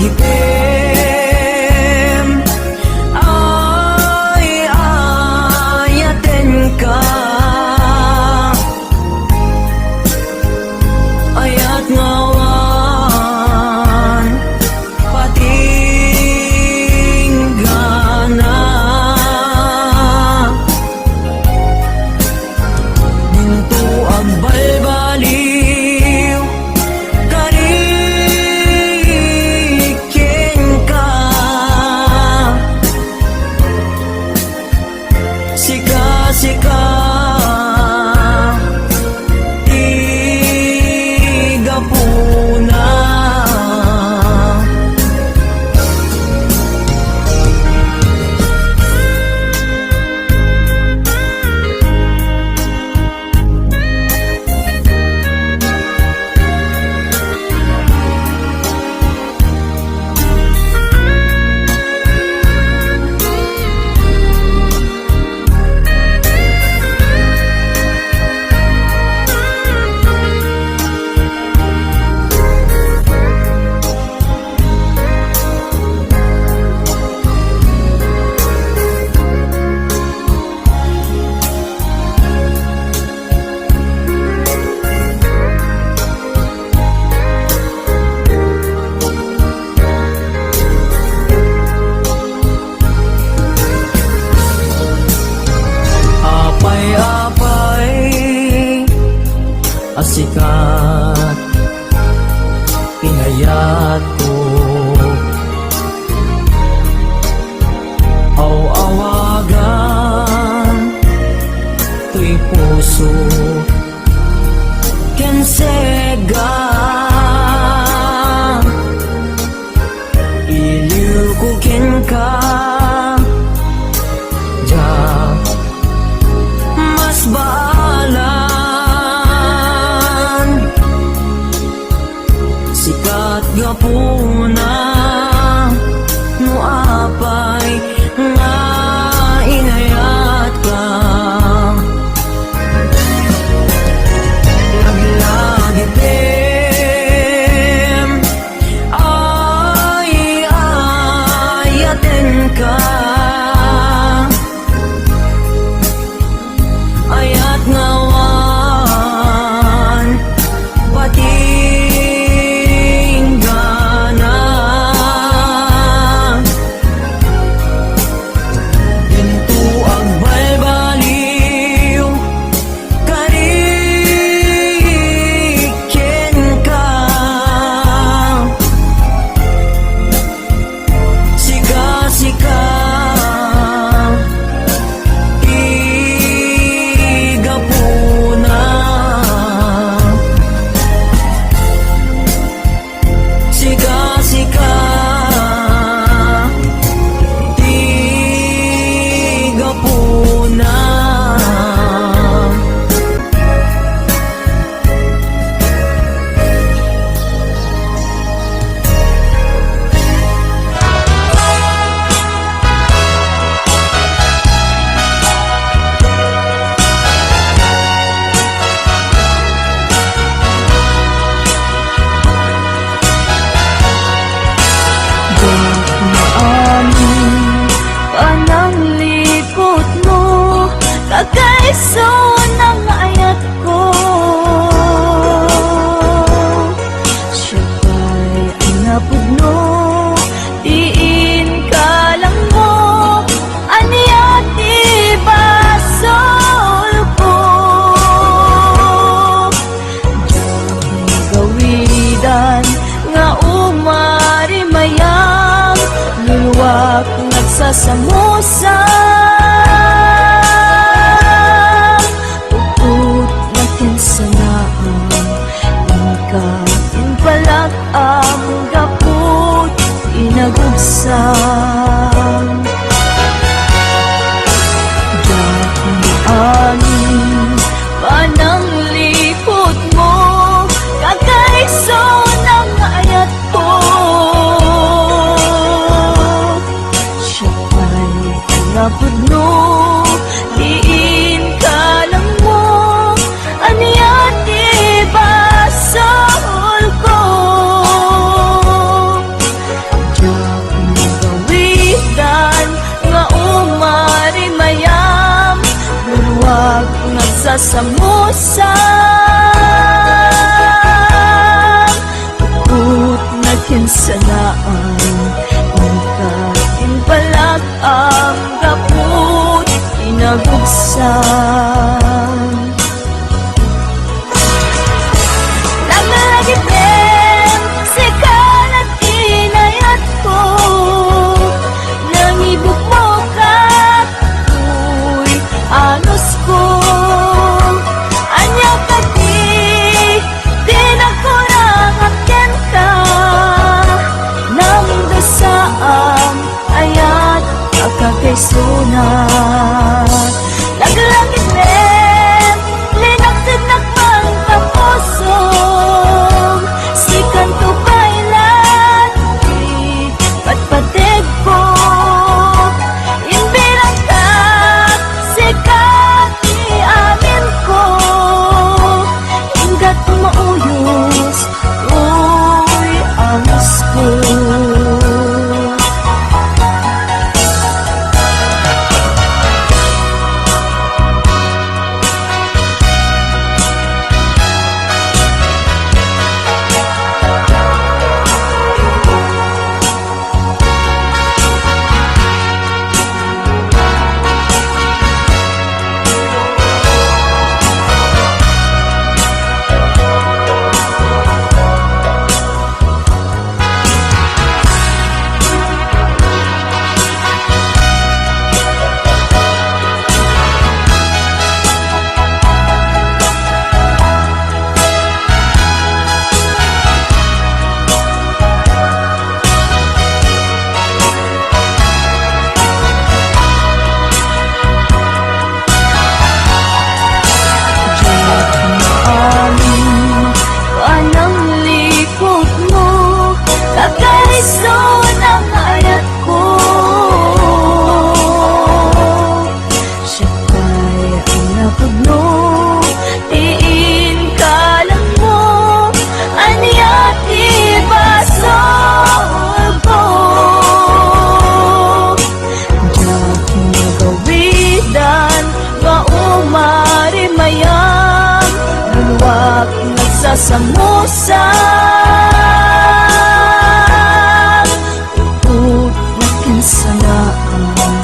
lagipem ay ayaten ka ayat ngawan patinggana bintu ang balbaliw karikin ka sika puna asikat pinayat ko aw-awagan tuy puso kensega iliw ko ken ka ja mas baala sikat gapuna no apay nga inayat ka lagi tem ay ayaten ka ayat ngawan pati Kagaiso ng ayat ko siya ba'y ang napudno diin ka lang mo aniyat ibasol ko diyang gawidan nga umarimayang luluwak nagsasamusa nagugsang dating angin panang likod mo kagaiso ng ayat ko siya ba'y nabot sanaan Kainpalag ang gapot inagugsan Naglagit din si kalat inayat ko Nangibok mo ka Uy, anos ko Anya ka di nagkurang ken ka Nang dasaam ayat akakaisunat Naglagit din linaksid nakman kapusong Sikan to bailan di patpatid ko Inbilang ka sikat amin ko Ingat mauyos uy angas ko Samusang Upot na kinsanaan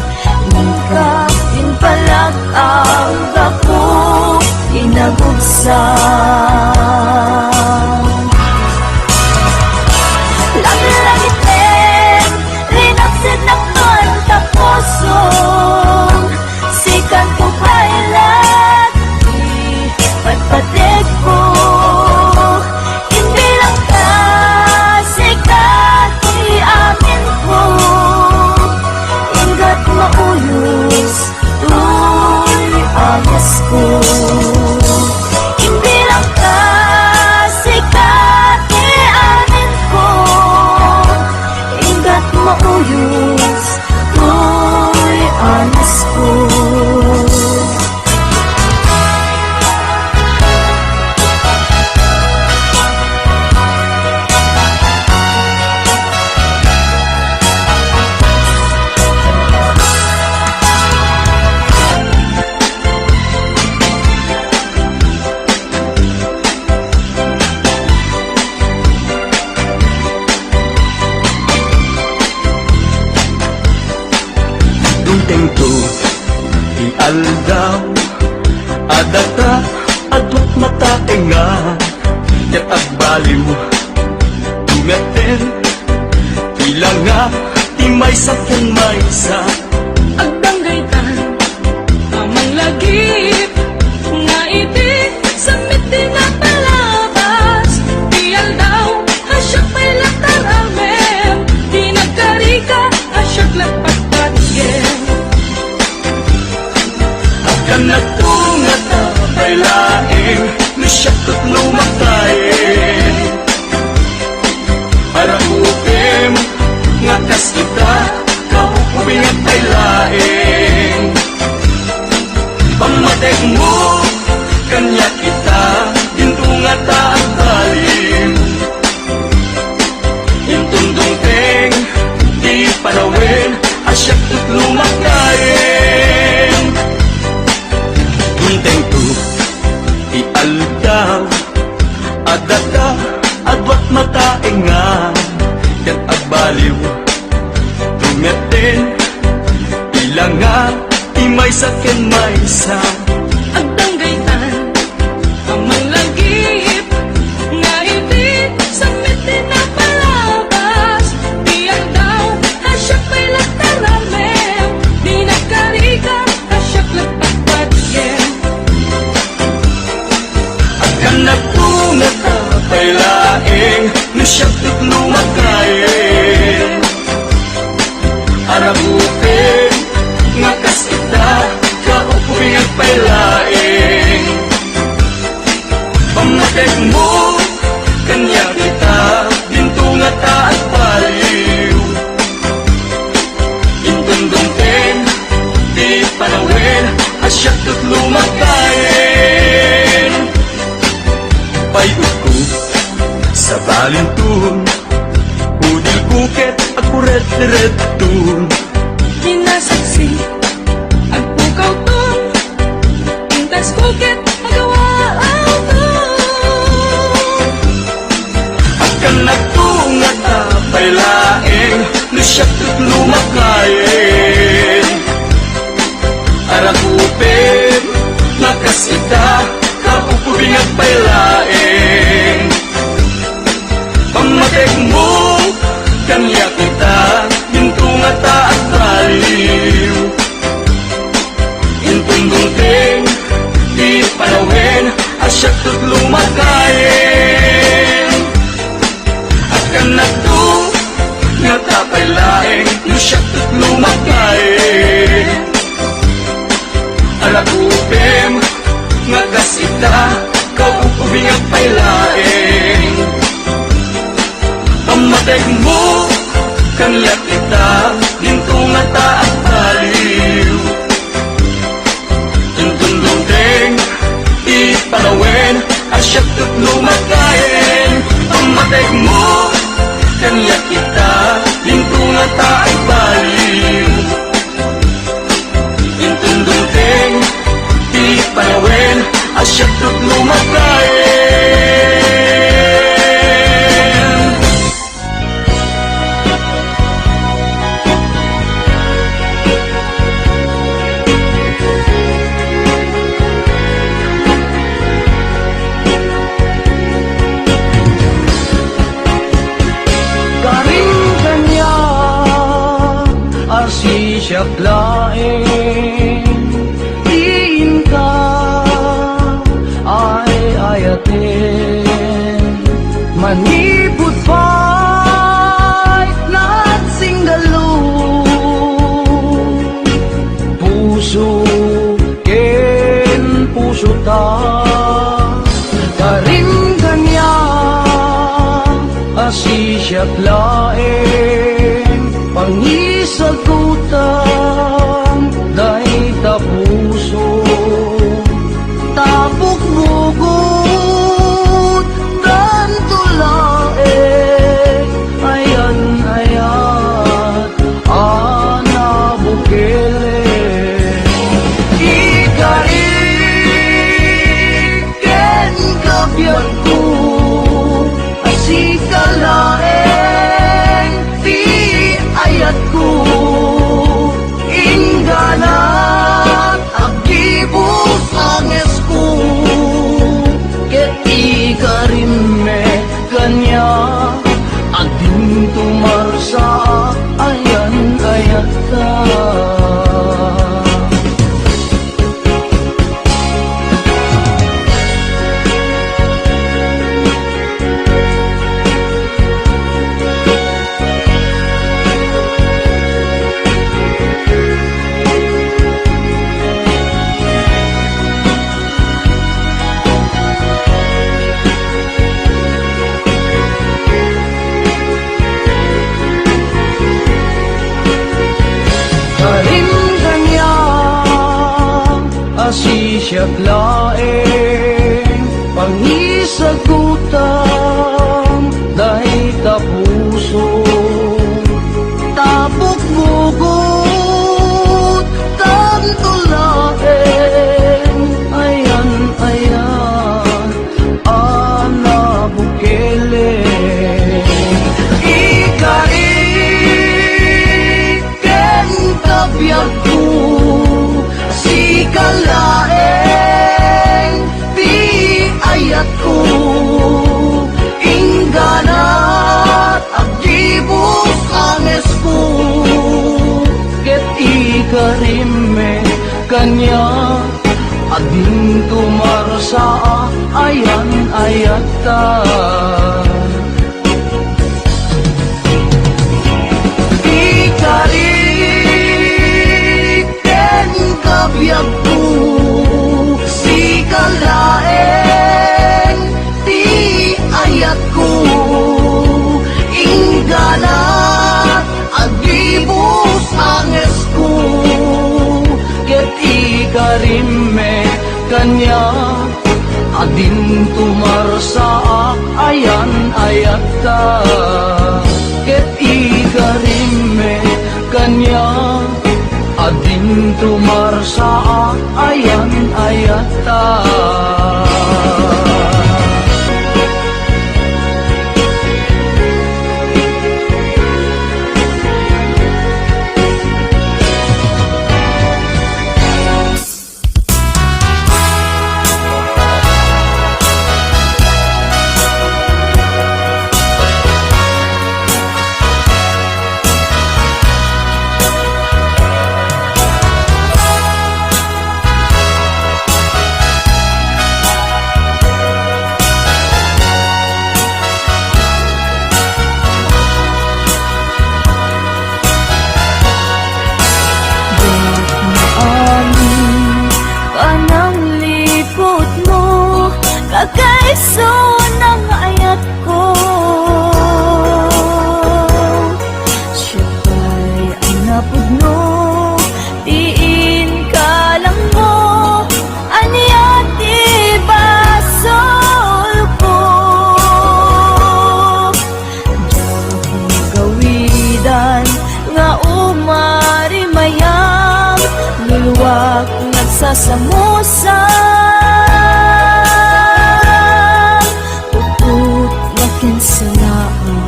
Kainpalag ang gapo inagugsan Laglagit din linaksid nakman tapusong Sikan ko bailan di patpatid ko Inbilang ka sikat amin ko Ingat mauyos uy anas ko Tengto ialdaw adata adwat mata enga ket agbaliw tungaten ilanga timay sa maysa Agdanggaytan amang lagip nga iti samit di nga palabas Diyal daw asyak may latar amen Di nagkarika asyak lapagpatgen Kanak tungat na pailaing Nisyak at lumatayin Para upim nga kas kita Kau ubing at pailaing Pamatek mo kanya kita Ginto nga taang talim Intundong teng di parawin Asyak at lumatayin Tunteng tu ialdaw adata adwat mata enga ket panawin Ilang nga imay sakin may sa Agdanggaytan, amang lagip, nga hindi samit din na palabas. Diyan daw, asyak may lataramem, di nagkarika, asyak lagpagpatyen. Anak ko natapay laing Nasyak lumakain Arabupin nga kasita Kaupuing at pailaing Pamatek mo Kanya kita Dinto nga taat paliw Intundungtin Di panawin Asyak lumakain Payot ko sa balintun Udil bukit ako red-red-tun Kinasaksi, ang pukaw to, intas bukit, magawa to. Akanak ko nga tapay laing Nasyak lumakain Arakupin Nakasita Kaupubing at pailaing Pamatek mo Kanya kita Ginto nga taat baliw Intundungting Di panawin Asyak lumakain Akanak to Nga tapay laing Nasyak lumakain Arakupim Nga kasita Kaupubing at pailaing Pamatek mo Kanya kita Ginto nga taat baliw Intundungting Ipanawin Asyak lumakain Pamatek mo Kanya kita Ginto nga taat baliw Intundungting Ipanawin Asyak lumakain Siyak laing diin ka ay ayatin manipod pa'y nagsingalo puso ken puso ta karing kanya asisyak laing pangisagutan dahi tapuso tapok bugot dan tulae ayan ayat ana bukele ikariken kabiyan ko asikalaeng di ayat ko ingganat agibus anges ko ket ikarime kanya ading tumarsa ayan ayat ka asisyak laing pangisagutan dahi tapuso tapok bugot tan tulaeng ayan ayan ana bukele ikariken tumarsa ayan ayata. Ikariken kabiyag ko si kalaeng ti ayat ko ingganat agibus anges ko ket ikarime kanya adin tumarsa ayan ayata ket ikarime kanya adin tumarsa ayan ayata. Kagaiso ng ayat ko, siya ba'y ang napudno, diin ka lang mo, aniya di basol ko. Dahil gawidan nga umarimayang, luluwag nagsasamusan. Kinsalaan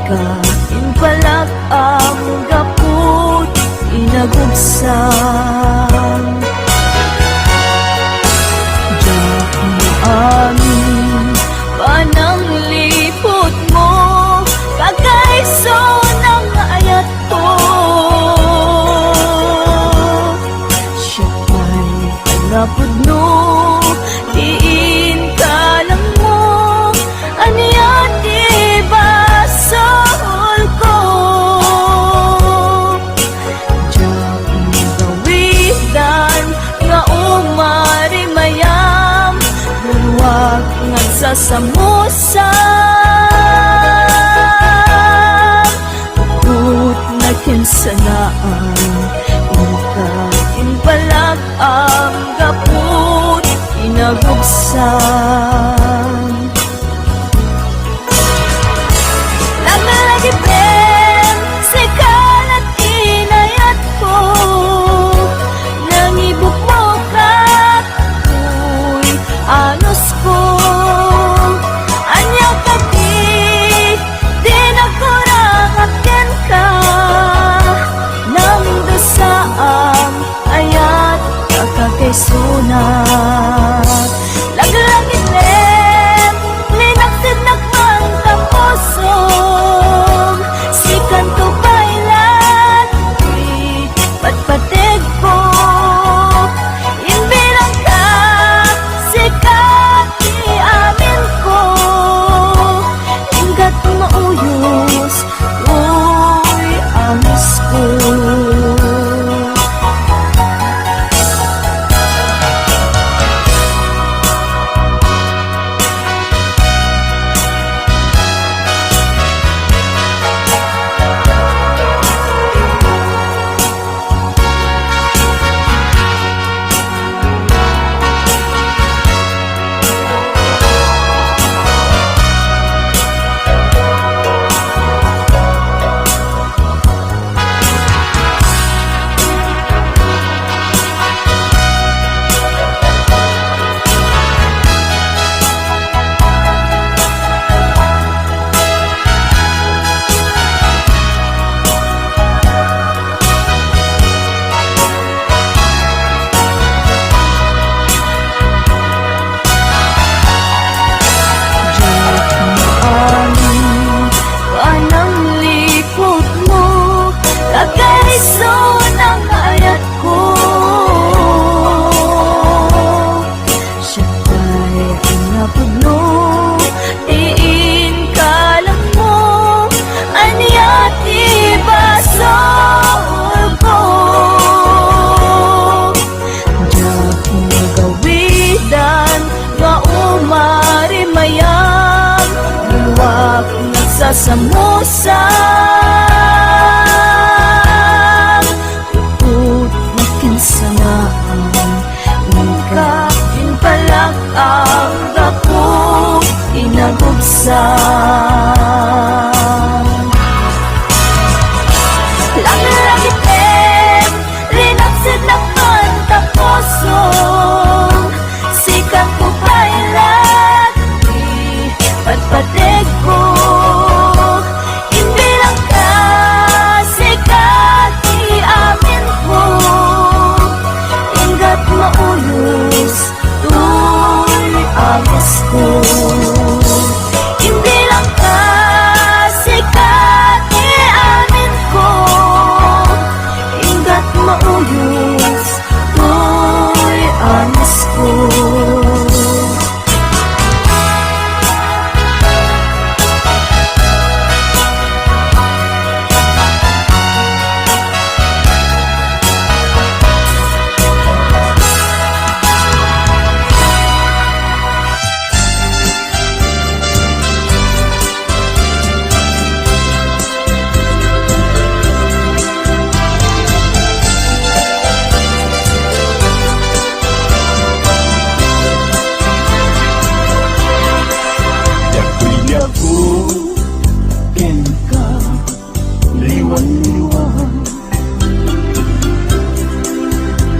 ka inpalak ang gaput inagubsan. Diyak mo amin panang lipot mo kagaiso ng ayat ko. Siya pa'y napudno diin ka lang mo aniya di basol ko. Diyak gawidan nga umarimayam luwag nagsasamusan. Put na kinsanaan ika inpalag ang gaput inagubsan. Lagipem sa kalat inayat ko, nangibuk mo kat uy anos ko. Anya ka di nagkurangakin ka, nang dosaam ayat kakakaisunat. Lagipem kasamusang Tupot na kinsanaan Ika pinpalak ang dako inagubsan Langit-langit rinapsid na pantapusong Sikat ko pailat Patpatig ko Imbilang ka Sikat iamin ko Ingat maulos Tuy agos ko Imbilang ka Sikat iamin ko Ingat maulos Tuy agos ko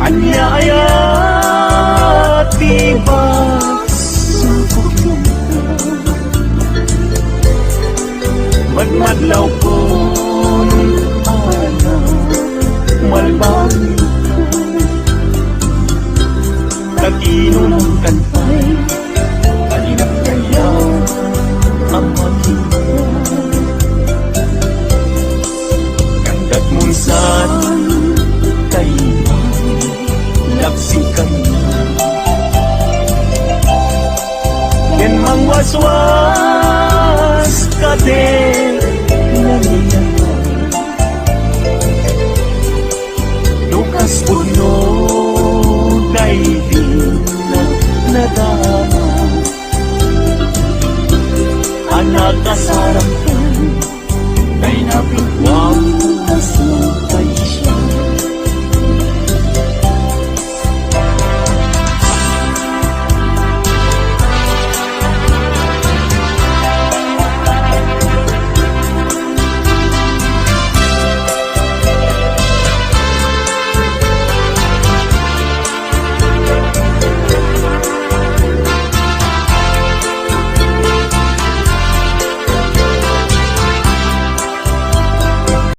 Anyaya tiba sungkok Magmadlaw ko ana malbang Taginom kantay Kalinap kaya ang makita Kandat mong saan kayo Laksing kami Yan mang waswas ka din Nangyayari Lukas puno Daigin na nadama Anak kasarang